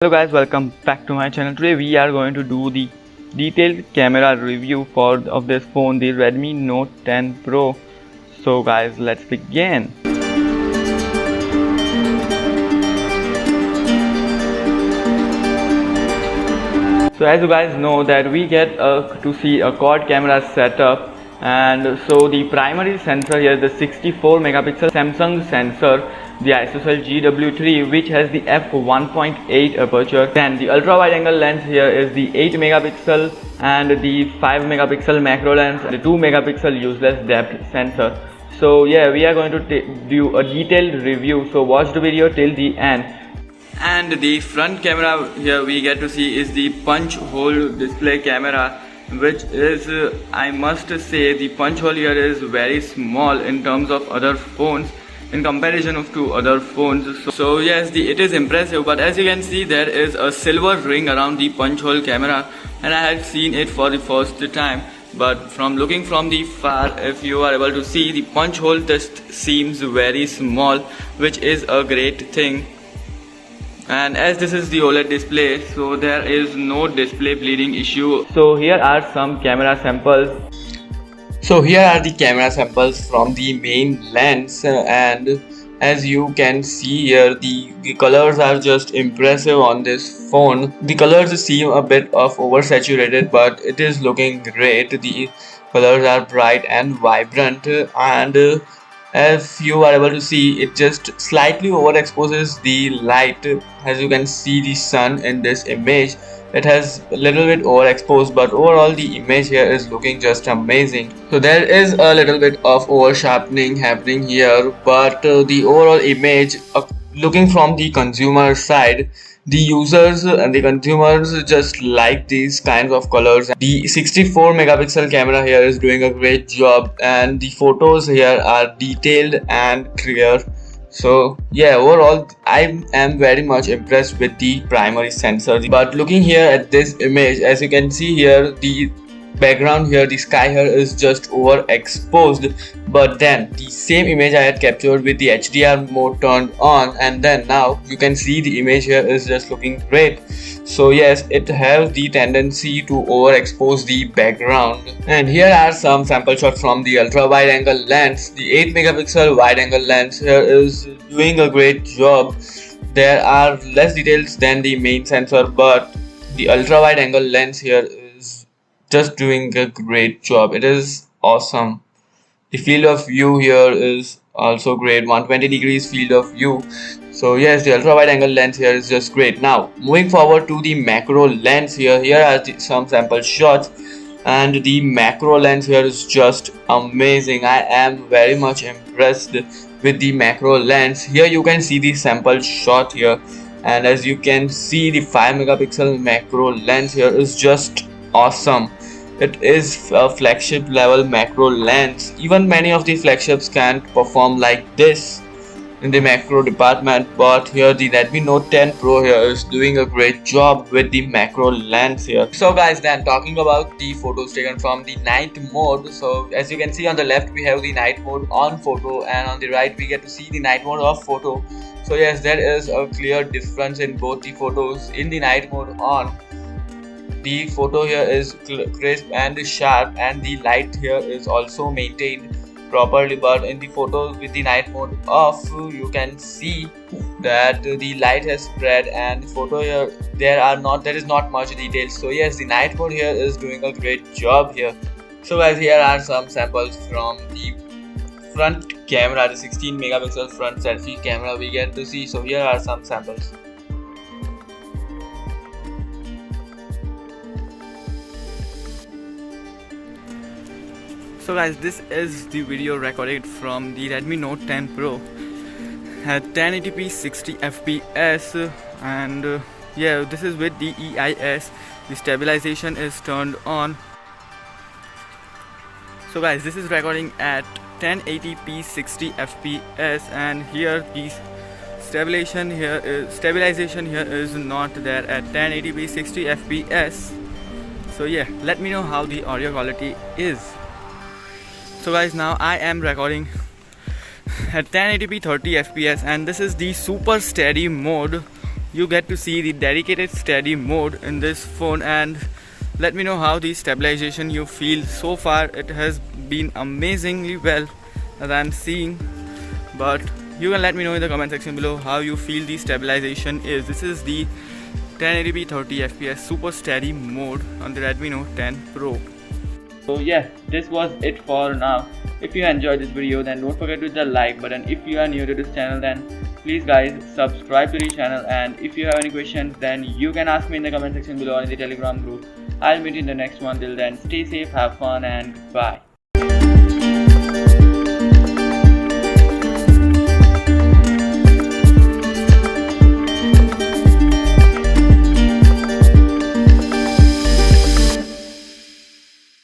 Hello guys, welcome back to my channel. Today we are going to do the detailed camera review of this phone, the Redmi Note 10 Pro. So guys, let's begin. So as you guys know that we get to see a quad camera setup, and so the primary sensor here is the 64 megapixel Samsung sensor, the ISOCELL GW3, which has the f1.8 aperture. Then the ultra wide angle lens here is the 8 megapixel and the 5 megapixel macro lens, the 2 megapixel useless depth sensor. So yeah, we are going to do a detailed review, so watch the video till the end. And the front camera here we get to see is the punch hole display camera, which is I must say the punch hole here is very small in terms of other phones, in comparison to other phones. So yes, it is impressive, but as you can see there is a silver ring around the punch hole camera, and I had seen it for the first time. But from looking from the far, if you are able to see, the punch hole just seems very small, which is a great thing. And as this is the OLED display, so there is no display bleeding issue. So here are some camera samples. So here are the camera samples from the main lens, and as you can see here, the colors are just impressive on this phone. The colors seem a bit of oversaturated, but it is looking great. The colors are bright and vibrant, and if you are able to see, it just slightly overexposes the light. As you can see the sun in this image, it has a little bit overexposed, but overall the image here is looking just amazing. So there is a little bit of over sharpening happening here, but the overall image, looking from the consumer side, the users and the consumers just like these kinds of colors. The 64 megapixel camera here is doing a great job, and the photos here are detailed and clear. So yeah, overall I am very much impressed with the primary sensor. But looking here at this image, as you can see here, the background here, the sky here is just overexposed, but then the same image I had captured with the HDR mode turned on, and then now you can see the image here is just looking great. So yes, it has the tendency to overexpose the background. And here are some sample shots from the ultra wide angle lens. The 8 megapixel wide angle lens here is doing a great job. There are less details than the main sensor, but the ultra wide angle lens here is just doing a great job. It is awesome. The field of view here is also great, 120 degrees field of view. So yes, the ultra wide angle lens here is just great. Now moving forward to the macro lens here are some sample shots, and the macro lens here is just amazing. I am very much impressed with the macro lens. Here you can see the sample shot here, and as you can see, the 5 megapixel macro lens here is just awesome. It is a flagship level macro lens. Even many of the flagships can't perform like this in the macro department, but here the Redmi Note 10 Pro here is doing a great job with the macro lens here. So guys, then talking about the photos taken from the night mode. So as you can see, on the left we have the night mode on photo, and on the right we get to see the night mode off photo. So yes, there is a clear difference in both the photos. In the night mode on, the photo here is crisp and sharp, and the light here is also maintained properly. But in the photo with the night mode off, you can see that the light has spread, and the photo here there is not much detail. So yes, the night mode here is doing a great job here. So guys, here are some samples from the front camera, the 16 megapixel front selfie camera we get to see. So here are some samples. So guys, this is the video recorded from the Redmi Note 10 Pro at 1080p 60 fps, and yeah, this is with the EIS. The stabilization is turned on. So guys, this is recording at 1080p 60 fps, and here the stabilization here is not there at 1080p 60 fps. So yeah, let me know how the audio quality is. So guys, now I am recording at 1080p 30 fps, and this is the super steady mode you get to see the dedicated steady mode in this phone, and let me know how the stabilization you feel. So far it has been amazingly well as I'm seeing, but you can let me know in the comment section below how you feel the stabilization is. This is the 1080p 30 fps super steady mode on the Redmi Note 10 Pro. So yeah, this was it for now. If you enjoyed this video, then don't forget to hit the like button. If you are new to this channel, then please guys subscribe to the channel, and if you have any questions, then you can ask me in the comment section below or in the Telegram group. I'll meet you in the next one. Till then, stay safe, have fun, and bye.